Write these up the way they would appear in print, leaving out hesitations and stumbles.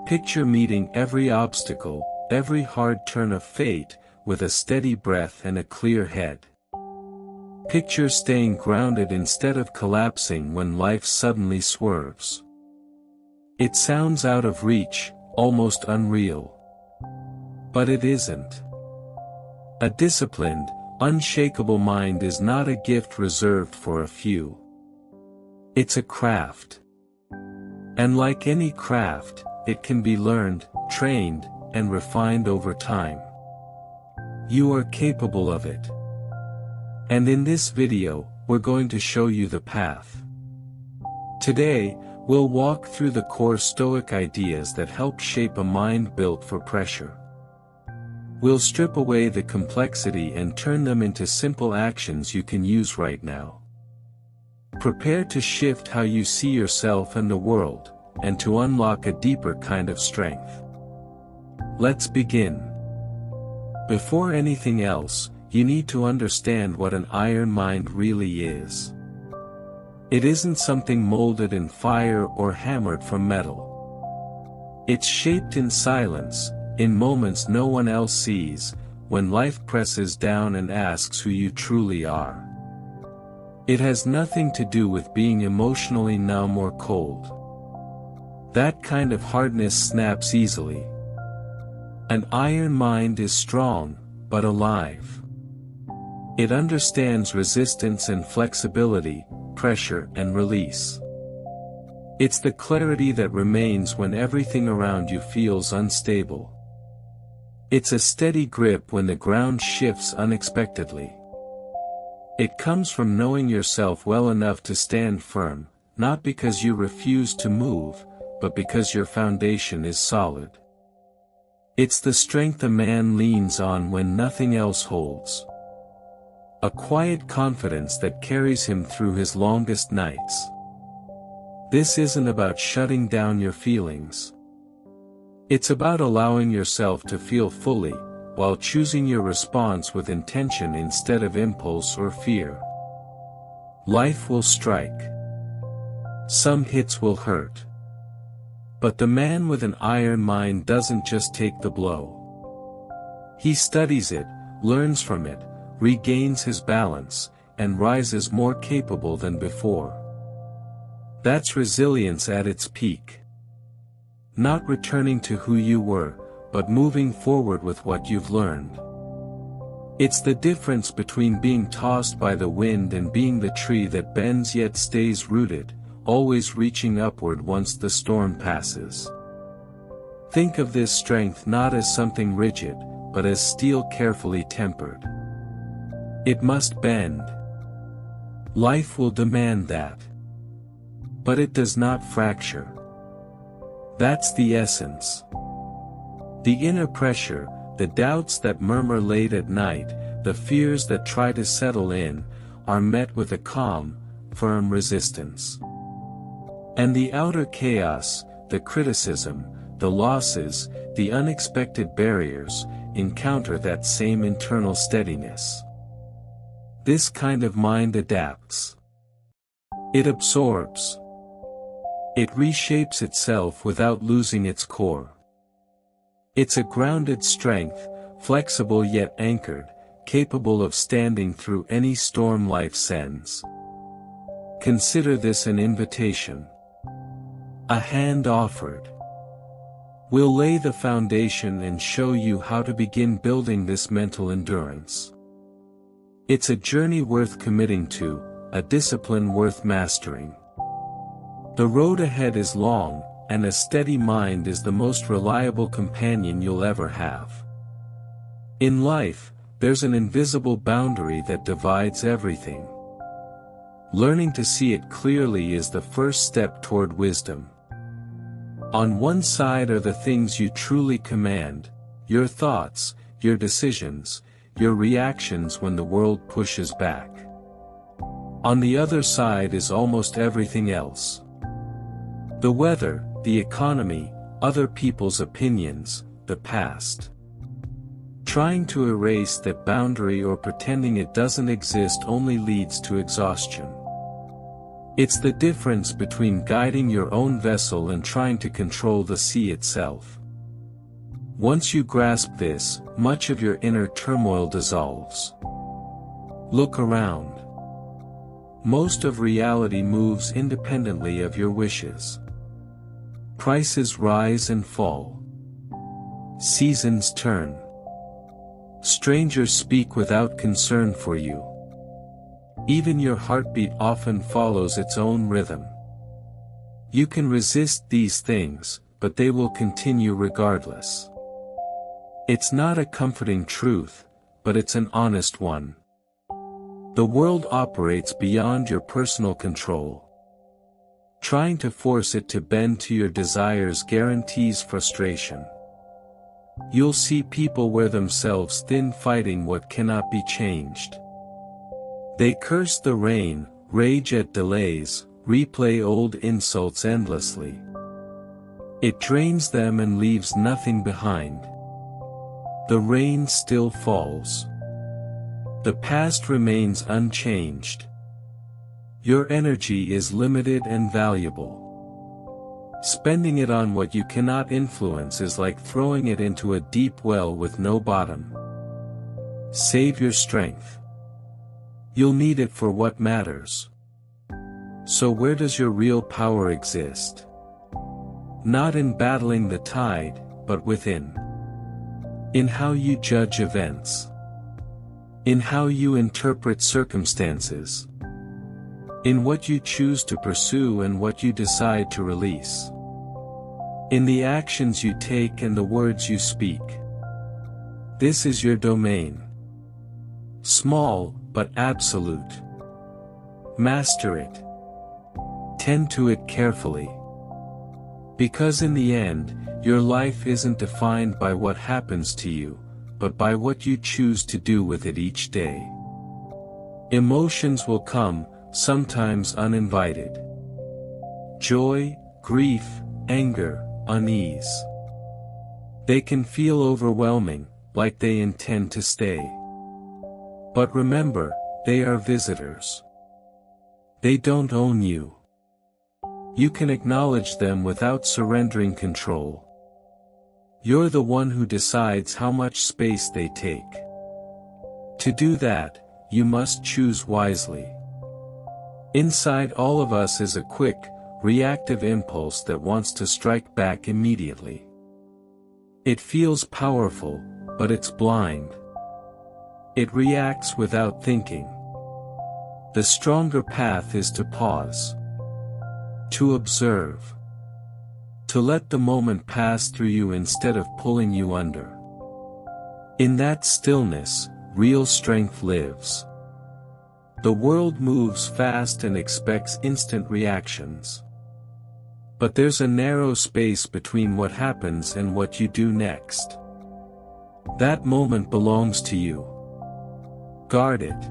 Picture meeting every obstacle, every hard turn of fate, with a steady breath and a clear head. Picture staying grounded instead of collapsing when life suddenly swerves. It sounds out of reach, almost unreal. But it isn't. A disciplined, unshakable mind is not a gift reserved for a few. It's a craft. And like any craft, it can be learned, trained, and refined over time. You are capable of it. And in this video, we're going to show you the path. Today, we'll walk through the core Stoic ideas that help shape a mind built for pressure. We'll strip away the complexity and turn them into simple actions you can use right now. Prepare to shift how you see yourself and the world, and to unlock a deeper kind of strength. Let's begin. Before anything else, you need to understand what an iron mind really is. It isn't something molded in fire or hammered from metal. It's shaped in silence, in moments no one else sees, when life presses down and asks who you truly are. It has nothing to do with being emotionally numb or cold. That kind of hardness snaps easily. An iron mind is strong, but alive. It understands resistance and flexibility, pressure and release. It's the clarity that remains when everything around you feels unstable. It's a steady grip when the ground shifts unexpectedly. It comes from knowing yourself well enough to stand firm, not because you refuse to move, but because your foundation is solid. It's the strength a man leans on when nothing else holds. A quiet confidence that carries him through his longest nights. This isn't about shutting down your feelings. It's about allowing yourself to feel fully, while choosing your response with intention instead of impulse or fear. Life will strike. Some hits will hurt. But the man with an iron mind doesn't just take the blow. He studies it, learns from it, regains his balance, and rises more capable than before. That's resilience at its peak. Not returning to who you were, but moving forward with what you've learned. It's the difference between being tossed by the wind and being the tree that bends yet stays rooted, always reaching upward once the storm passes. Think of this strength not as something rigid, but as steel carefully tempered. It must bend. Life will demand that. But it does not fracture. That's the essence. The inner pressure, the doubts that murmur late at night, the fears that try to settle in, are met with a calm, firm resistance. And the outer chaos, the criticism, the losses, the unexpected barriers, encounter that same internal steadiness. This kind of mind adapts. It absorbs. It reshapes itself without losing its core. It's a grounded strength, flexible yet anchored, capable of standing through any storm life sends. Consider this an invitation. A hand offered. We'll lay the foundation and show you how to begin building this mental endurance. It's a journey worth committing to, a discipline worth mastering. The road ahead is long, and a steady mind is the most reliable companion you'll ever have. In life, there's an invisible boundary that divides everything. Learning to see it clearly is the first step toward wisdom. On one side are the things you truly command, your thoughts, your decisions, your reactions when the world pushes back. On the other side is almost everything else. The weather, the economy, other people's opinions, the past. Trying to erase that boundary or pretending it doesn't exist only leads to exhaustion. It's the difference between guiding your own vessel and trying to control the sea itself. Once you grasp this, much of your inner turmoil dissolves. Look around. Most of reality moves independently of your wishes. Prices rise and fall. Seasons turn. Strangers speak without concern for you. Even your heartbeat often follows its own rhythm. You can resist these things, but they will continue regardless. It's not a comforting truth, but it's an honest one. The world operates beyond your personal control. Trying to force it to bend to your desires guarantees frustration. You'll see people wear themselves thin fighting what cannot be changed. They curse the rain, rage at delays, replay old insults endlessly. It drains them and leaves nothing behind. The rain still falls. The past remains unchanged. Your energy is limited and valuable. Spending it on what you cannot influence is like throwing it into a deep well with no bottom. Save your strength. You'll need it for what matters. So where does your real power exist? Not in battling the tide, but within. In how you judge events. In how you interpret circumstances. In what you choose to pursue and what you decide to release. In the actions you take and the words you speak. This is your domain. Small, but absolute. Master it. Tend to it carefully. Because in the end, your life isn't defined by what happens to you, but by what you choose to do with it each day. Emotions will come, sometimes uninvited. Joy, grief, anger, unease. They can feel overwhelming, like they intend to stay. But remember, they are visitors. They don't own you. You can acknowledge them without surrendering control. You're the one who decides how much space they take. To do that, you must choose wisely. Inside all of us is a quick, reactive impulse that wants to strike back immediately. It feels powerful, but it's blind. It reacts without thinking. The stronger path is to pause. To observe. To let the moment pass through you instead of pulling you under. In that stillness, real strength lives. The world moves fast and expects instant reactions. But there's a narrow space between what happens and what you do next. That moment belongs to you. Guard it.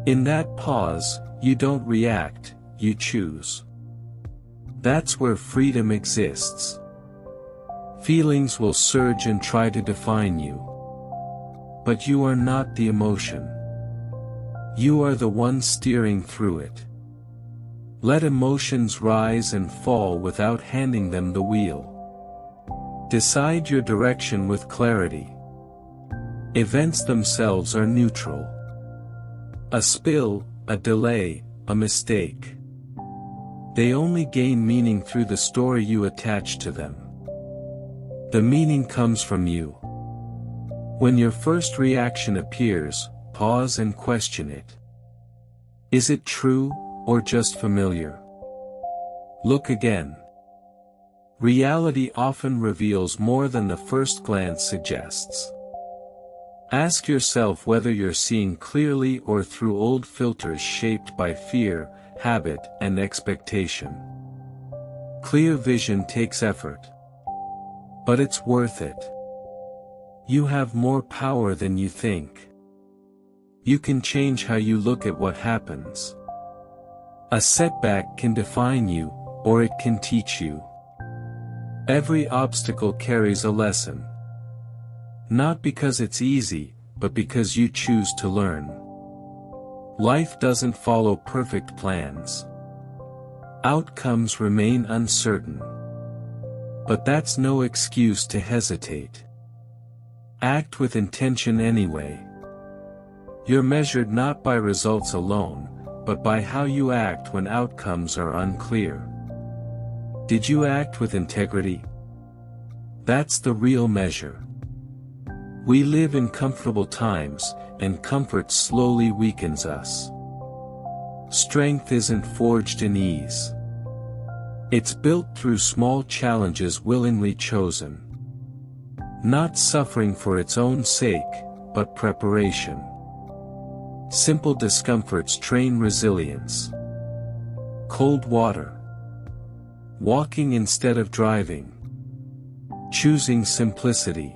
In that pause, you don't react, you choose. That's where freedom exists. Feelings will surge and try to define you. But you are not the emotion. You are the one steering through it. Let emotions rise and fall without handing them the wheel. Decide your direction with clarity. Events themselves are neutral. A spill, a delay, a mistake. They only gain meaning through the story you attach to them. The meaning comes from you. When your first reaction appears, pause and question it. Is it true, or just familiar? Look again. Reality often reveals more than the first glance suggests. Ask yourself whether you're seeing clearly or through old filters shaped by fear, habit, and expectation. Clear vision takes effort. But it's worth it. You have more power than you think. You can change how you look at what happens. A setback can define you, or it can teach you. Every obstacle carries a lesson. Not because it's easy, but because you choose to learn. Life doesn't follow perfect plans. Outcomes remain uncertain. But that's no excuse to hesitate. Act with intention anyway. You're measured not by results alone, but by how you act when outcomes are unclear. Did you act with integrity? That's the real measure. We live in comfortable times, and comfort slowly weakens us. Strength isn't forged in ease. It's built through small challenges willingly chosen. Not suffering for its own sake, but preparation. Simple discomforts train resilience. Cold water. Walking instead of driving. Choosing simplicity.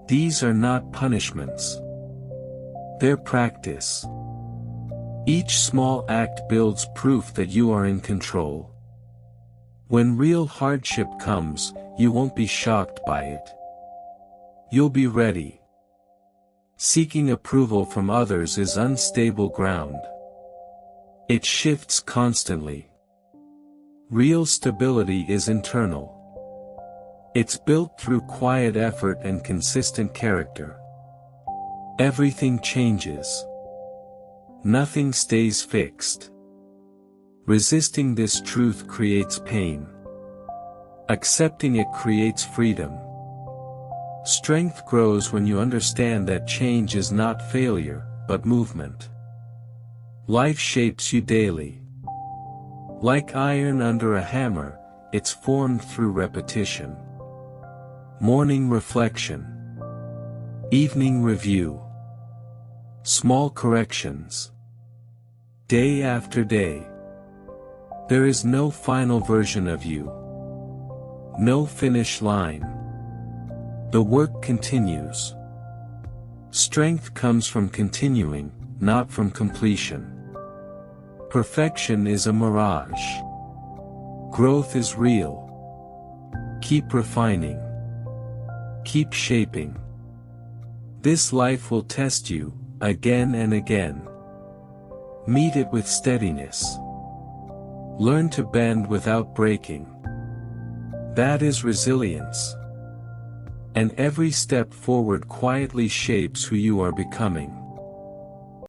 These are not punishments. They're practice. Each small act builds proof that you are in control. When real hardship comes, you won't be shocked by it. You'll be ready. Seeking approval from others is unstable ground. It shifts constantly. Real stability is internal. It's built through quiet effort and consistent character. Everything changes. Nothing stays fixed. Resisting this truth creates pain. Accepting it creates freedom. Strength grows when you understand that change is not failure, but movement. Life shapes you daily. Like iron under a hammer, it's formed through repetition. Morning reflection. Evening review. Small corrections. Day after day. There is no final version of you. No finish line. The work continues. Strength comes from continuing, not from completion. Perfection is a mirage. Growth is real. Keep refining. Keep shaping. This life will test you, again and again. Meet it with steadiness. Learn to bend without breaking. That is resilience. And every step forward quietly shapes who you are becoming.